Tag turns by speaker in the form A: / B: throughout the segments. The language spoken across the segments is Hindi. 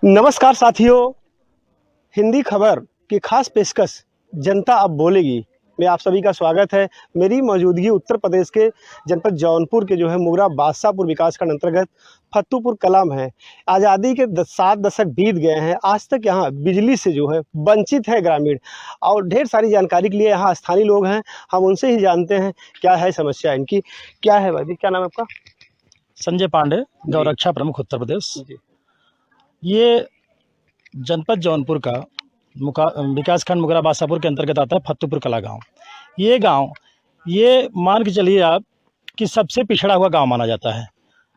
A: नमस्कार साथियों, हिंदी खबर की खास पेशकश जनता अब बोलेगी में आप सभी का स्वागत है। मेरी मौजूदगी उत्तर प्रदेश के जनपद जौनपुर के मुगरा बादशाहपुर विकासखंड अंतर्गत फत्तूपुर कला में है। आज़ादी के 7 दशक बीत गए हैं, आज तक यहाँ बिजली से वंचित है ग्रामीण। और ढेर सारी जानकारी के लिए यहाँ स्थानीय लोग हैं, हम उनसे ही जानते हैं क्या है समस्या इनकी। क्या है भाई, क्या नाम है आपका?
B: संजय पांडे, गौरक्षा प्रमुख उत्तर प्रदेश। ये जनपद जौनपुर का विकासखंड मुगरा बादशाहपुर के अंतर्गत आता है फत्तूपुर कला गांव। ये मान के चलिए आप कि सबसे पिछड़ा हुआ गांव माना जाता है।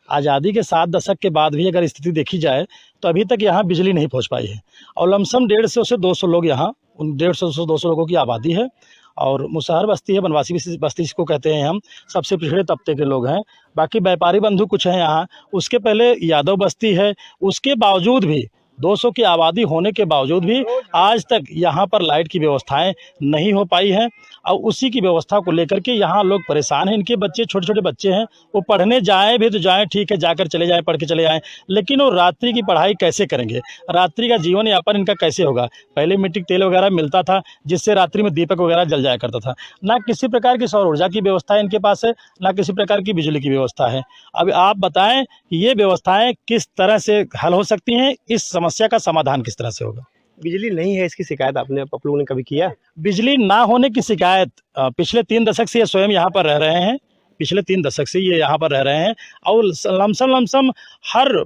B: आज़ादी के 7 दशक के बाद भी अगर स्थिति देखी जाए तो अभी तक यहाँ बिजली नहीं पहुँच पाई है। और लमसम 150 से 200 लोग यहाँ, उन 150 से 200 लोगों की आबादी है। और मुसहर बस्ती है, बनवासी बस्ती इसको कहते हैं हम। सबसे पिछड़े तबके के लोग हैं। बाकी व्यापारी बंधु कुछ हैं यहाँ। उसके पहले यादव बस्ती है। उसके बावजूद भी 200 की आबादी होने के बावजूद भी आज तक यहाँ पर लाइट की व्यवस्थाएं नहीं हो पाई हैं। और उसी की व्यवस्था को लेकर के यहाँ लोग परेशान हैं। इनके बच्चे, छोटे छोटे बच्चे हैं, वो पढ़ने जाएं भी तो जाएं, ठीक है, जाकर चले जाएं, पढ़ के चले जाएं, लेकिन वो रात्रि की पढ़ाई कैसे करेंगे? रात्रि का जीवन यापन इनका कैसे होगा? पहले मिट्टी तेल वगैरह मिलता था जिससे रात्रि में दीपक वगैरह जल जाया करता था। ना किसी प्रकार की सौर ऊर्जा की व्यवस्था इनके पास है, ना किसी प्रकार की बिजली की व्यवस्था है। अब आप बताएं कि ये व्यवस्थाएं किस तरह से हल हो सकती हैं? इस समस्या का समाधान किस तरह से होगा?
A: बिजली नहीं है, इसकी शिकायत आप लोगों ने कभी किया?
B: बिजली ना होने की शिकायत पिछले 3 दशक से ये स्वयं यहाँ पर रह रहे हैं। पिछले 3 दशक से ये यहाँ पर रह रहे हैं। और लमसम हर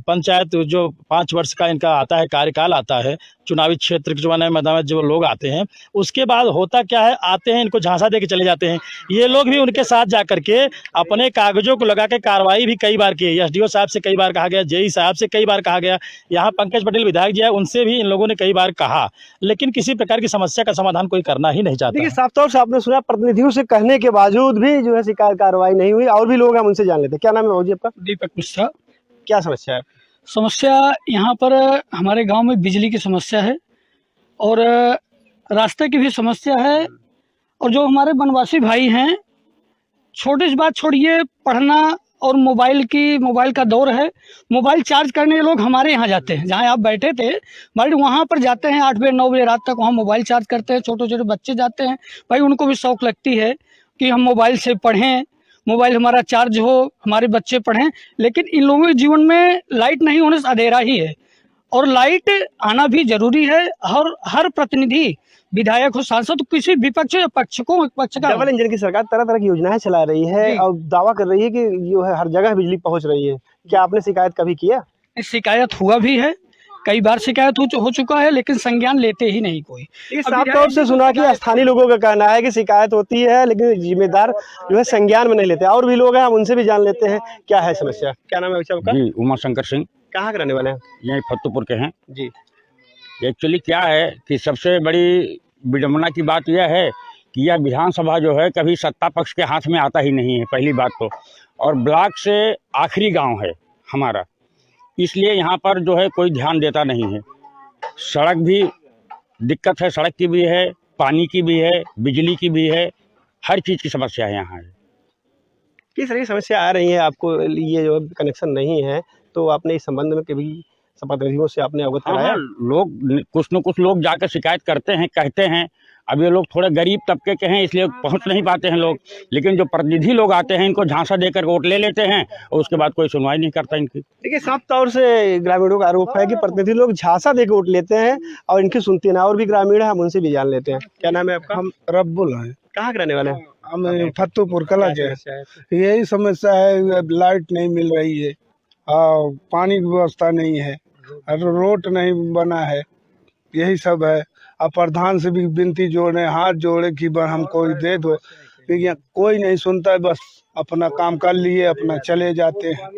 B: पंचायत जो 5 वर्ष का इनका आता है, कार्यकाल आता है, चुनावी क्षेत्र के मैदान में जो लोग आते हैं, उसके बाद होता क्या है, आते हैं, इनको झांसा दे के चले जाते हैं। ये लोग भी उनके साथ जा करके अपने कागजों को लगा के कार्रवाई भी कई बार की है। एसडीओ साहब से कई बार कहा गया, जेई साहब से कई बार कहा गया, यहाँ पंकज पटेल विधायक जी है, उनसे भी इन लोगों ने कई बार कहा, लेकिन किसी प्रकार की समस्या का समाधान कोई करना ही नहीं चाहता।
A: देखिए, साफ तौर से आपने सुना, प्रतिनिधियों से कहने के बावजूद भी शिकायत कार्रवाई नहीं हुई। और भी लोग हम उनसे जान लेते हैं। क्या नाम है बाबू जी आपका?
C: दीपक मिश्रा।
A: क्या समस्या है?
C: समस्या यहाँ पर हमारे गांव में बिजली की समस्या है और रास्ते की भी समस्या है। और जो हमारे वनवासी भाई हैं, छोटी सी बात छोड़िए, पढ़ना और मोबाइल का दौर है। मोबाइल चार्ज करने के लोग हमारे यहाँ जाते हैं, जहाँ आप बैठे थे भाई, वहाँ पर जाते हैं 8 बजे 9 बजे रात तक, वहाँ मोबाइल चार्ज करते हैं। छोटे छोटे बच्चे जाते हैं भाई, उनको भी शौक लगती है कि हम मोबाइल से पढ़ें, मोबाइल हमारा चार्ज हो, हमारे बच्चे पढ़ें। लेकिन इन लोगों के जीवन में लाइट नहीं होने से अंधेरा ही है। और लाइट आना भी जरूरी है। और हर प्रतिनिधि, विधायक हो, सांसद, किसी विपक्ष या पक्ष का
A: डबल इंजन की सरकार तरह तरह की योजनाएं चला रही है और दावा कर रही है कि हर जगह बिजली पहुंच रही है। क्या आपने शिकायत कभी किया?
C: शिकायत हुआ भी है, कई बार शिकायत हो चुका है, लेकिन संज्ञान लेते ही नहीं कोई।
A: साफ तौर से सुना कि स्थानीय लोगों का कहना है कि शिकायत होती है, लेकिन जिम्मेदार संज्ञान में नहीं लेते। और भी लोग हैं, हम उनसे भी जान लेते हैं क्या है समस्या। क्या नाम है आपका?
D: जी, उमा शंकर सिंह।
A: कहाँ के रहने वाले हैं?
D: यहीं फत्तूपुर के हैं
A: जी।
D: एक्चुअली क्या है कि सबसे बड़ी विडम्बना की बात यह है कि यह विधानसभा जो है कभी सत्ता पक्ष के हाथ में आता ही नहीं है, पहली बात तो। और ब्लॉक से आखिरी गांव है हमारा, इसलिए यहाँ पर जो है कोई ध्यान देता नहीं है। सड़क भी दिक्कत है, सड़क की भी है, पानी की भी है, बिजली की भी है, हर चीज़ की समस्या है यहाँ।
A: किस तरह की समस्या आ रही है आपको? ये कनेक्शन नहीं है, तो आपने इस संबंध में कभी प्रतिनिधियों से आपने अवगत कराया?
D: लोग कुछ न कुछ लोग जाकर शिकायत करते हैं, कहते हैं। अब ये लोग थोड़े गरीब तबके के हैं, इसलिए पहुंच नहीं पाते हैं लोग। लेकिन जो प्रतिनिधि लोग आते हैं, इनको झांसा देकर वोट ले लेते हैं और उसके बाद कोई सुनवाई नहीं करता इनकी।
A: देखिए, साफ तौर से ग्रामीणों का आरोप है कि प्रतिनिधि लोग झांसा देकर वोट लेते हैं और इनकी सुनते ना। और भी ग्रामीण है, हम उनसे भी जान लेते हैं। क्या नाम है आपका?
E: हम रब्बुल हैं।
A: कहाँ के रहने वाले हैं?
E: हम फत्तूपुर कला के। यही समस्या है, लाइट नहीं मिल रही है, पानी की व्यवस्था नहीं है, रोड नहीं बना है, यही सब है। अब प्रधान से भी विनती जोड़े, हाथ जोड़े कि हमको दे दो, लेकिन कोई नहीं सुनता है। बस अपना काम कर लिए, अपना चले जाते हैं।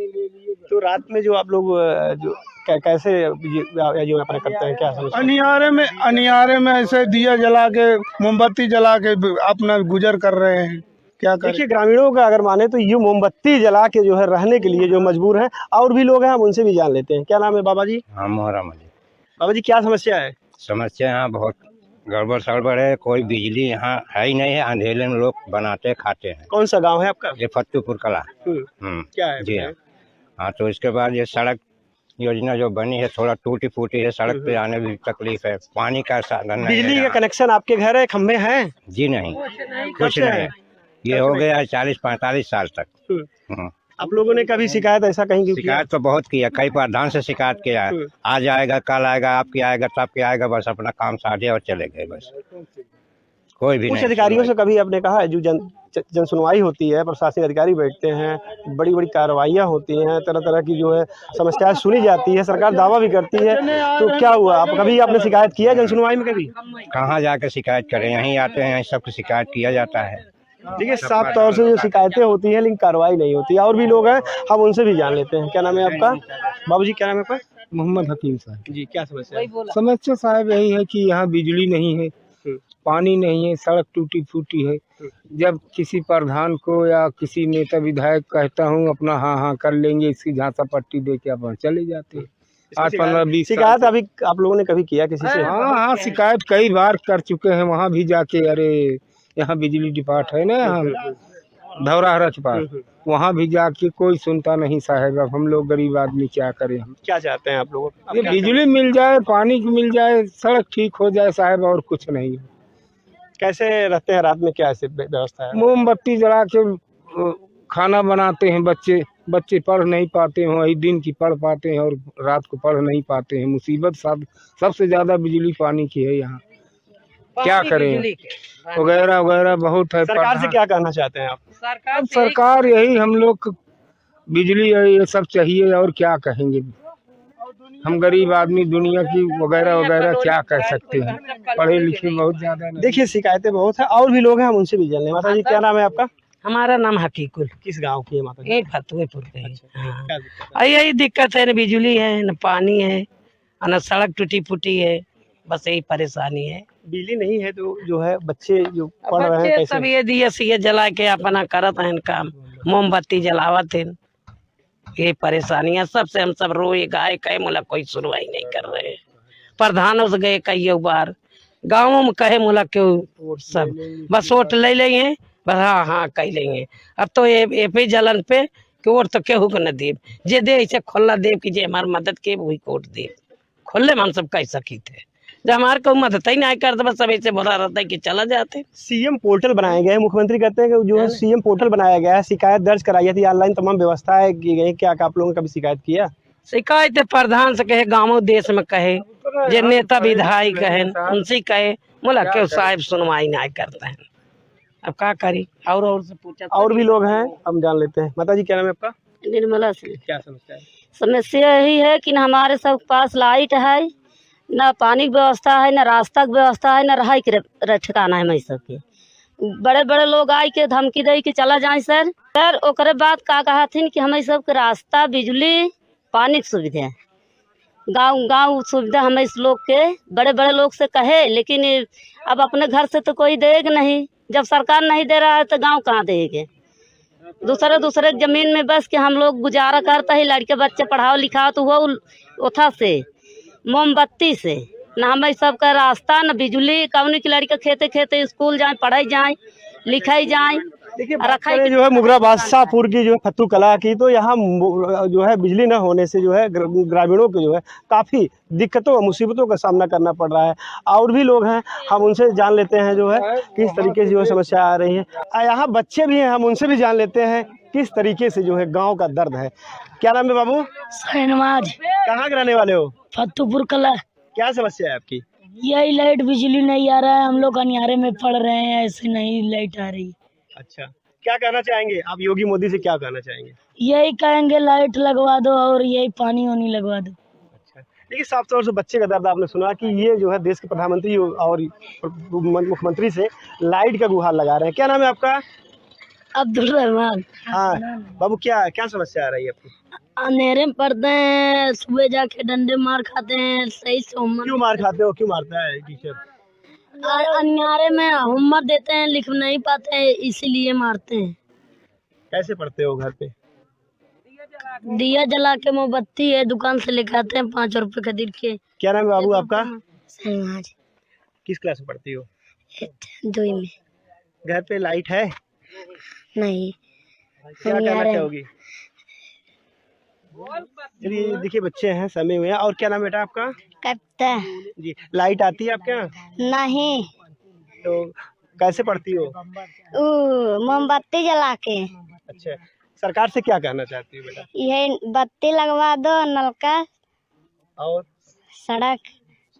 A: तो रात में जो आप लोग कैसे अपना करते हैं? क्या समझ?
E: अनियारे में ऐसे दिया जला के, मोमबत्ती जला के अपना गुजर कर रहे हैं। क्या करें?
A: देखिए, ग्रामीणों का अगर माने तो ये मोमबत्ती जला के रहने के लिए मजबूर हैं। और भी लोग हैं, हम उनसे भी जान लेते हैं। क्या नाम है बाबा जी?
F: हाँ, मोहरम अली।
A: बाबा जी, क्या समस्या है?
F: समस्या यहाँ बहुत गड़बड़ सड़बड़ है, कोई बिजली यहाँ है ही नहीं है। अंधेरे में लोग बनाते खाते हैं।
A: कौन सा गांव है आपका?
F: ये फत्तूपुर कला।
A: क्या है?
F: जी हाँ। तो इसके बाद ये सड़क योजना जो बनी है थोड़ा टूटी फूटी है, सड़क पे आने में भी तकलीफ है, पानी का साधन नहीं
A: बिजली
F: है
A: का
F: यहाँ।
A: कनेक्शन आपके घर है, खंभे हैं?
F: जी नहीं, कुछ
A: कैसे
F: नहीं
A: है?
F: है। ये हो गया है 40-45 साल तक।
A: हम्म। आप लोगों ने कभी शिकायत ऐसा कहीं की किया?
F: शिकायत तो बहुत किया, कई प्रधान से शिकायत किया है, आज आएगा कल आएगा, आपकी आएगा तब की आएगा, बस अपना काम साधे और चले गए, बस कोई भी
A: कुछ
F: नहीं
A: अधिकारियों से
F: सुनवाई।
A: कभी आपने कहा है जो जन सुनवाई होती है, प्रशासनिक अधिकारी बैठते हैं, बड़ी बड़ी कार्रवाइयाँ होती हैं, तरह तरह की जो है समस्याएं सुनी जाती है, सरकार दावा भी करती है, तो क्या हुआ? आप कभी आपने शिकायत किया जन सुनवाई में कभी?
F: कहाँ जाकर शिकायत करें, यहीं आते हैं, सबकी शिकायत किया जाता है।
A: देखिए साफ तौर से जो शिकायतें होती हैं लेकिन कार्रवाई नहीं होती है। और भी लोग हैं, हम उनसे भी जान लेते हैं। क्या नाम है आपका? बाबूजी क्या नाम है आपका?
E: मोहम्मद हकीम साहब।
A: जी, क्या समस्या है?
E: समस्या साहब यही है कि यहाँ बिजली नहीं है, पानी नहीं है, सड़क टूटी फूटी है। जब किसी प्रधान को या किसी नेता विधायक कहता हूँ अपना हाँ कर लेंगे, इसकी झांसा पट्टी दे के अपन चले जाते हैं। 8-15-20
A: शिकायत अभी आप लोगों ने कभी किया किसी से?
E: हाँ शिकायत कई बार कर चुके हैं, वहाँ भी जाके अरे यहाँ बिजली डिपार्ट है ना, यहाँ धौराहरा के पास, वहाँ भी जाके कोई सुनता नहीं साहब। अब हम लोग गरीब आदमी क्या करें, हम
A: क्या चाहते हैं आप लोग?
E: ये बिजली मिल जाए, पानी मिल जाए, सड़क ठीक हो जाए साहब, और कुछ नहीं।
A: कैसे रहते हैं रात में, क्या ऐसे व्यवस्था है?
E: मोमबत्ती जला के खाना बनाते हैं, बच्चे पढ़ नहीं पाते हैं, वही दिन की पढ़ पाते हैं और रात को पढ़ नहीं पाते हैं। मुसीबत सबसे ज्यादा बिजली पानी की है यहाँ, क्या करें, वगैरह वगैरह बहुत है।
A: सरकार से क्या कहना चाहते हैं आप?
E: अब सरकार यही हम लोग बिजली ये सब चाहिए, और क्या कहेंगे, हम गरीब आदमी दुनिया की वगैरह वगैरह क्या कर सकते हैं, पढ़े लिखे बहुत ज्यादा नहीं।
A: देखिए शिकायतें बहुत है, और भी लोग हैं, हम उनसे भी जान लें। माता जी क्या नाम है आपका?
G: हमारा नाम हकीकुल,
A: किस गांव की है माता जी?
G: एक फतुएपुर के हैं। हाँ।
A: क्या दिक्कत है?
G: और यही दिक्कत है, न बिजली है न पानी है और न सड़क टूटी फूटी है, बस यही परेशानी है।
A: बिजली नहीं है तो जो है बच्चे जो पढ़ रहे हैं
G: बच्चे
A: कैसे?
G: सब ये दिए सिए जला के अपना करत हैं काम, मोमबत्ती जलावत हैं। ये परेशानियां सबसे हम सब रोए गाय कहे, मुला कोई सुनवाई नहीं कर रहे हैं। प्रधानों से गए कई बार, गाँवों में कहे मुला क्यों सब बस वोट ले लेंगे, बस हाँ कह लेंगे। अब तो ये पे जलन पे कि वोट तो केहू को न देव, जे दे ऐसे खुला देव कि जे हमारी मदद के वही वोट देव। खुले में हम सब कह सकी थे, जब हमारे को मदद ही नहीं करते, बस सब ऐसे बुरा रहता है कि चला जाते।
A: सीएम पोर्टल बनाए गए, मुख्यमंत्री कहते हैं कि जो है सीएम पोर्टल बनाया गया है, शिकायत दर्ज कराई जाती है, ऑनलाइन तमाम व्यवस्थाएं की गई। क्या आप लोगों ने कभी शिकायत किया?
G: शिकायत प्रधान से कहे, गाँव देश में कहे, जे नेता विधायक कहे उनसे कहे, बोला क्यों साहब सुनवाई नहीं करते हैं। अब क्या करी, और से पूछा।
A: और भी लोग हैं, हम जान लेते हैं। माता जी क्या नाम है आपका?
H: निर्मला सिंह।
A: क्या समस्या है?
H: समस्या यही है कि न हमारे सब पास लाइट है, न पानी की व्यवस्था है, न रास्ता की व्यवस्था है, न रहाई के ठिकाना है। मैं सबके बड़े बड़े लोग आई के धमकी दे के चला जाए सर ओकरे बाद का कहा थी कि हमें सबके रास्ता, बिजली, पानी की सुविधा, गांव सुविधा हमें इस लोग के बड़े बड़े लोग से कहे, लेकिन अब अपने घर से तो कोई देगा नहीं। जब सरकार नहीं दे रहा है तो गांव कहाँ देंगे? दूसरे जमीन में बस के हम लोग गुजारा करता है, लड़के बच्चे पढ़ाओ लिखाओ तो वो उथा से मोमबत्ती से, न हमें सबका रास्ता, न बिजली। कौन की लड़के खेते खेते स्कूल जाए, पढ़ाई जाए, लिखाई जाए।
A: देखिए जो है मुगरा बादशाहपुर की जो फत्तू कला की, तो यहाँ जो है बिजली न होने से जो है ग्रामीणों को जो है काफ़ी दिक्कतों और मुसीबतों का सामना करना पड़ रहा है। और भी लोग हैं, हम उनसे जान लेते हैं जो है किस तरीके से जो है समस्या आ रही है। यहाँ बच्चे भी हैं, हम उनसे भी जान लेते हैं किस तरीके से जो है गाँव का दर्द है। क्या नाम है बाबू?
C: शहनवाज,
A: कहाँ के रहने वाले हो?
C: फतुपुर कला।
A: क्या समस्या है आपकी?
C: यही लाइट बिजली नहीं आ रहा है, हम लोग अनियारे में पड़ रहे हैं, ऐसे नहीं लाइट आ रही।
A: अच्छा, क्या कहना चाहेंगे आप? योगी मोदी से क्या कहना चाहेंगे?
C: यही कहेंगे लाइट लगवा दो और यही पानी वानी लगवा दो।
A: अच्छा, देखिए साफ तौर से बच्चे का दर्द आपने सुना कि ये जो है देश के प्रधानमंत्री और मुख्यमंत्री से लाइट का गुहार लगा रहे हैं। क्या नाम है आपका?
C: अब्दुल रहमान।
A: हाँ बाबू, क्या समस्या आ रही है आपको?
C: अंधेरे में पढ़ते हैं, सुबह जाके डंडे मार खाते हैं, सही से होमवर्क।
A: क्यों मार खाते हो? क्यों मारता है टीचर?
C: अनियारे में होमवर्क देते हैं, लिख नहीं पाते हैं, इसीलिए मारते हैं।
A: कैसे पढ़ते हो घर पे?
C: दिया जला के, मोमबत्ती है, दुकान से लेके आते हैं 5 रुपए खरीद के।
A: क्या नाम है बाबू आपका?
C: शहनवाज।
A: किस क्लास में पढ़ती हो?
C: 2 में।
A: घर पे लाइट है?
C: नहीं।
A: क्या कहना चाहोगी? चलिए देखिए बच्चे हैं, समय हुए हैं। और क्या नाम बेटा आपका?
H: कविता
A: जी, लाइट आती है आपके यहाँ?
H: नहीं,
A: तो कैसे पढ़ती हो?
H: मोमबत्ती जला के।
A: अच्छा, सरकार से क्या कहना चाहती हो बेटा?
H: यह बत्ती लगवा दो, नलका,
A: और
H: सड़क।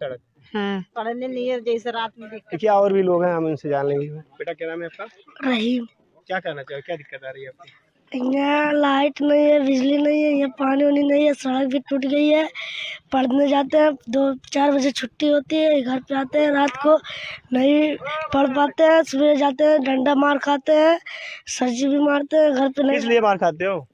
A: सड़क।
H: हाँ,
G: पढ़ने नहीं है जैसे रात में
A: देखिए और भी लोग हैं, हम उनसे जान लेंगे। बेटा क्या नाम है आपका?
H: रहीम।
A: क्या कहना चाहोगे, क्या दिक्कत आ रही है आपको?
H: यहाँ लाइट नहीं है, बिजली नहीं है, यहाँ पानी वानी नहीं है, सड़क भी टूट गई है। पढ़ने जाते हैं, 2-4 बजे छुट्टी होती है, घर पे आते हैं, रात को नहीं पढ़ पाते हैं, सुबह जाते हैं, डंडा मार खाते हैं, सर जी भी मारते हैं, घर पे
A: किस
H: नहीं,
A: लिए मार खाते हो?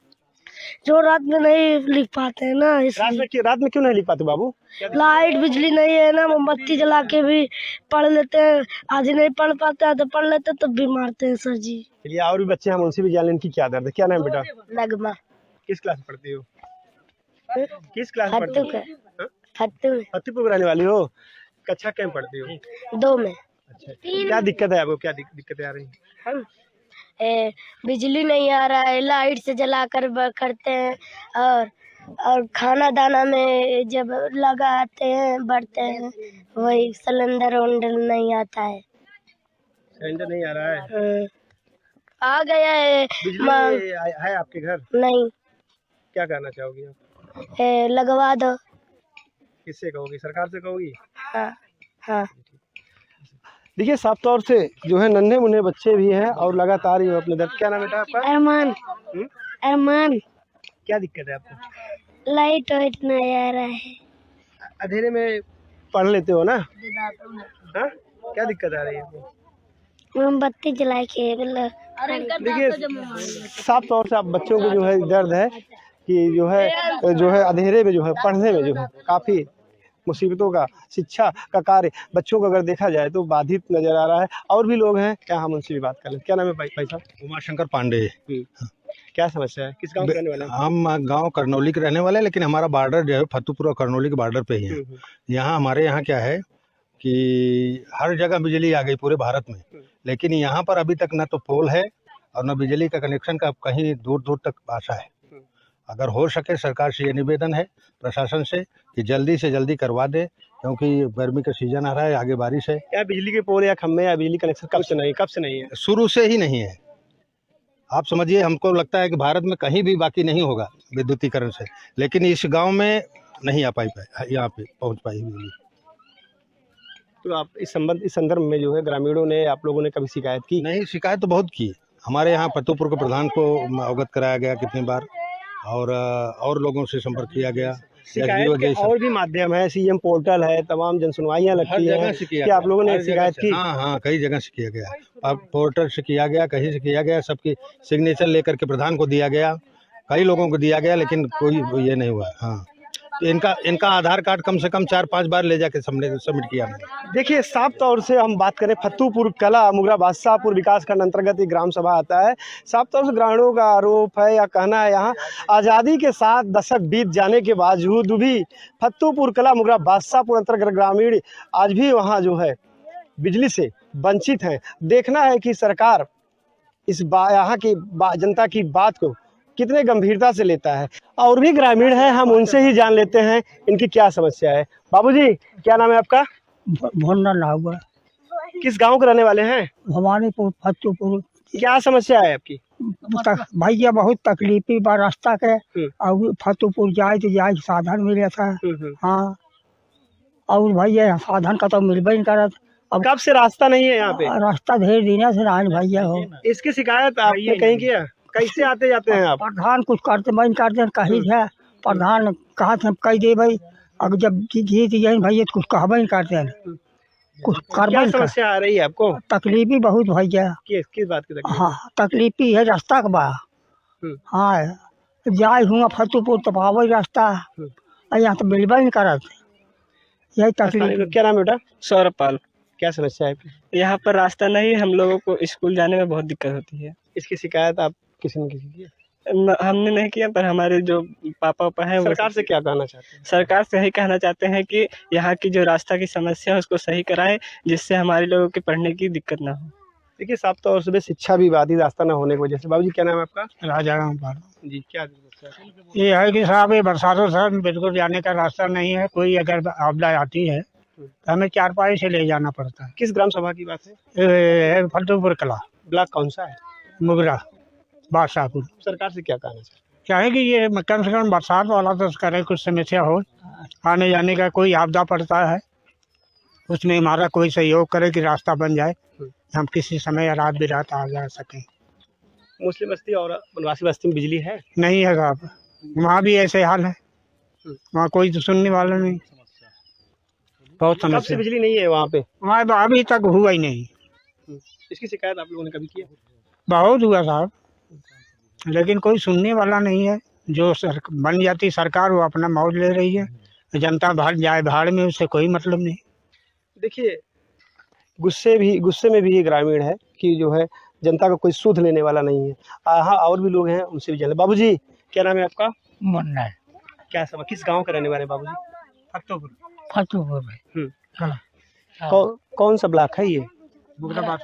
H: जो रात में नहीं लिख पाते हैं ना,
A: रात में क्यों नहीं लिख पाते बाबू?
H: लाइट बिजली नहीं है ना, मोमबत्ती जला के भी पढ़ लेते हैं, आज नहीं पढ़ पाते हैं तो पढ़ लेते हैं, तब भी मारते हैं सर जी।
A: चलिए और भी बच्चे हम उनसे भी जान लें इनकी क्या दर्द है। क्या नाम है बेटा?
H: लगमा।
A: किस क्लास में पढ़ती हो? किस क्लास में पढ़ती हो? हाँ? फतेहपुर में रहने वाली हो? कक्षा क्या में पढ़ती हो?
H: 2 में।
A: अच्छा, क्या दिक्कत है आपको, क्या दिक्कतें आ रही हैं?
H: बिजली नहीं आ रहा है, लाइट से जला कर करते हैं, और खाना दाना में जब लगाते हैं बढ़ते हैं, वही सिलेंडर वंडर नहीं आता है।
A: सिलेंडर नहीं आ रहा है?
H: आ गया है
A: बिजली है आपके घर?
H: नहीं,
A: क्या कहना चाहोगी आप?
H: लगवा दो।
A: किससे कहोगी, सरकार से कहोगी?
H: हाँ हाँ।
A: देखिए साफ तौर से जो है नन्हे मुन्ने बच्चे भी हैं और लगातार ही अपने दर्द। क्या नाम है बेटा आपका?
H: अरमान। अरमान।
A: क्या दिक्कत है आपको?
H: लाइट वाइट नहीं आ रहा है।
A: अंधेरे में पढ़ लेते हो ना? हाँ? क्या दिक्कत आ रही है आपको?
H: मोमबत्ती जला के
A: देखिए साफ तौर से आप बच्चों को जो है दर्द है कि जो है अंधेरे में जो है पढ़ने में जो है काफ़ी मुसीबतों का, शिक्षा का कार्य बच्चों को अगर देखा जाए तो बाधित नजर आ रहा है। और भी लोग हैं, क्या हम उनसे भी बात कर लें। क्या नाम है भाई साहब?
F: उमाशंकर पांडे।
A: क्या समस्या है, किस गांव के रहने वाले हैं?
F: हम गांव करनौली के रहने वाले हैं, लेकिन हमारा बॉर्डर जो है फतेहपुर और करनौली के बॉर्डर पे ही है। यहाँ हमारे यहाँ क्या है कि हर जगह बिजली आ गई पूरे भारत में, लेकिन यहाँ पर अभी तक न तो पोल है और न बिजली का कनेक्शन का कहीं दूर दूर तक आशा है। अगर हो सके सरकार से ये निवेदन है प्रशासन से कि जल्दी से जल्दी करवा दे, क्योंकि गर्मी का सीजन आ रहा है, आगे बारिश है।
A: क्या बिजली के पोल या खम्भे या बिजली कनेक्शन कब से नहीं है?
F: शुरू से ही नहीं है। आप समझिए, हमको लगता है कि भारत में कहीं भी बाकी नहीं होगा विद्युतीकरण से, लेकिन इस गांव में नहीं आ पाई, यहाँ पे पहुँच पाई बिजली।
A: तो आप इस संदर्भ में जो है ग्रामीणों ने, आप लोगों ने कभी शिकायत की?
F: नहीं, शिकायत तो बहुत की। हमारे यहाँ फतेहपुर के प्रधान को अवगत कराया गया कितनी बार, और लोगों से संपर्क किया गया।
A: शिकायत के और भी माध्यम है, सीएम पोर्टल है, तमाम जनसुनवाइयाँ लगती हैं। क्या आप लोगों ने शिकायत की?
F: हाँ, कई जगह से किया गया। अब पोर्टल से किया गया, कहीं से किया गया, सबकी सिग्नेचर लेकर के प्रधान को दिया गया, कई लोगों को दिया गया, लेकिन कोई ये नहीं हुआ। हाँ, तो इनका आधार कार्ड कम से कम 4-5 बार ले जाके सबमिट किया मैंने।
A: देखिए साफ तौर से हम बात करें, फतेहपुर कला मुगरा बादशाहपुर विकासखंड अंतर्गत एक ग्राम सभा आता है। साफ तौर से ग्रामीणों का आरोप है या कहना है, यहाँ आज़ादी के 7 दशक बीत जाने के बावजूद भी फतेहपुर कला मुगरा बादशाहपुर अंतर्गत ग्रामीण आज भी वहाँ जो है बिजली से वंचित हैं। देखना है कि सरकार यहाँ की जनता की बात को कितने गंभीरता से लेता है। और भी ग्रामीण हैं, हम उनसे ही जान लेते हैं इनकी क्या समस्या है। बाबूजी क्या नाम है आपका?
C: भोंडा ना हुआ।
A: किस गांव के रहने वाले हैं?
C: भवानीपुर फतेहपुर।
A: क्या समस्या है आपकी?
C: भैया बहुत तकलीफी बा रास्ता के, और फतेहपुर जाए तो जाए साधन मिले था। हाँ, और भैया साधन का तो मिलबे नहीं करत।
A: अब कब से रास्ता नहीं है यहाँ पे?
C: रास्ता ढेर दिन से ना भैया हो।
A: इसकी शिकायत आपने कहीं किया? कैसे आते जाते हैं आप?
C: प्रधान कुछ करते नहीं करते, कहीं है प्रधान कहा थे कह दे भाई, अगर जब जीत जाए भैया तो कुछ कहबे नहीं करते हैं, कुछ कर।
A: क्या समस्या आ रही है आपको?
C: तकलीफी बहुत भैया।
A: किस बात की तकलीफ?
C: हाँ, तकलीफी है रास्ता का बा। हाँ, जाए हुआ फतेहपुर तो पावे रास्ता, यहाँ तो मिलबे नहीं करत, यही तकलीफ।
A: क्या नाम है बेटा?
I: सौरपाल।
A: क्या समस्या है?
I: यहाँ पर रास्ता नहीं, हम लोगों को स्कूल जाने में बहुत दिक्कत होती है।
A: इसकी शिकायत आप किसी ने की?
I: हमने नहीं किया, पर हमारे जो पापा हैं
A: सरकार से क्या कहना चाहते हैं?
I: सरकार से यही कहना चाहते हैं कि यहाँ की जो रास्ता की समस्या है उसको सही कराएं, जिससे हमारे लोगों के पढ़ने की दिक्कत ना हो।
A: देखिए साफ तौर से शिक्षा भी बाधित, रास्ता न होने की वजह से। बाबूजी क्या नाम है आपका?
C: राजा
A: जी, क्या
J: ये है कि साहब ये बरसातों से बिल्कुल जाने का रास्ता नहीं है। कोई अगर आपदा आती है तो हमें चारपाई से ले जाना पड़ता है।
A: किस ग्राम सभा की बात है?
J: ये फतेहपुर कला,
A: ब्लॉक कौन सा है?
J: मुगरा, बादशाहपुर।
A: सरकार से क्या कहना चाहिए?
J: चाहे कि ये कम से कम बरसात वाला तो करे, कुछ समस्या हो, आने जाने का कोई आपदा पड़ता है उसमें हमारा कोई सहयोग करे कि रास्ता बन जाए, हम किसी समय रात बिरात आ जा सकें।
A: मुस्लिम बस्ती और वनवासी बस्ती में बिजली है?
J: नहीं है साहब, वहाँ भी ऐसे हाल है, वहाँ कोई तो सुनने वाला नहीं, बहुत
A: कब से
J: समस्या।
A: बिजली नहीं है वहाँ पे?
J: वहाँ तो अभी तक हुआ ही नहीं।
A: इसकी शिकायत आप लोगों ने कभी की है?
J: बहुत हुआ साहब, लेकिन कोई सुनने वाला नहीं है। जो बन जाती सरकार वो अपना मौज ले रही है, जनता भाड़ जाए भाड़ में, उससे कोई मतलब नहीं।
A: देखिए, गुस्से में भी ये ग्रामीण है कि जो है जनता का कोई सुध लेने वाला नहीं है। हाँ, और भी लोग हैं, उनसे भी जाने। बाबूजी, क्या नाम है आपका?
C: मुन्ना है,
A: क्या सब किस गांव के रहने वाले हैं बाबूजी?
J: फतेहपुर
C: फतेहपुर में।
A: कौन सा ब्लॉक है ये?
J: मुगराबाद।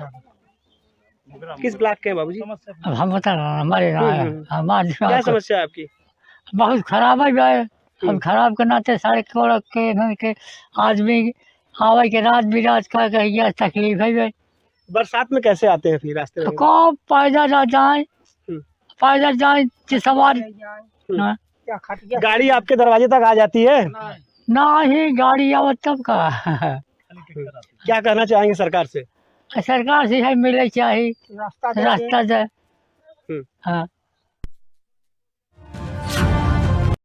A: किस ब्लॉक के हैं बाबूजी?
C: अब हम बता रहे हैं, हमारे हमारे
A: क्या समस्या है आपकी?
C: बहुत खराब है भाई। अब खराब के नाते सड़क के आदमी आवे के रात बिरात का यह तकलीफ है भाई।
A: बरसात में कैसे आते हैं फिर रास्ते में?
C: को पैदल जाए, पैदल जाए सवार हाँ।
A: गाड़ी आपके दरवाजे तक आ जाती है?
C: ना ही गाड़ी आवत तब का।
A: क्या कहना चाहेंगे सरकार से?
C: सरकार से है मिले चाहिए रास्ता दे। हाँ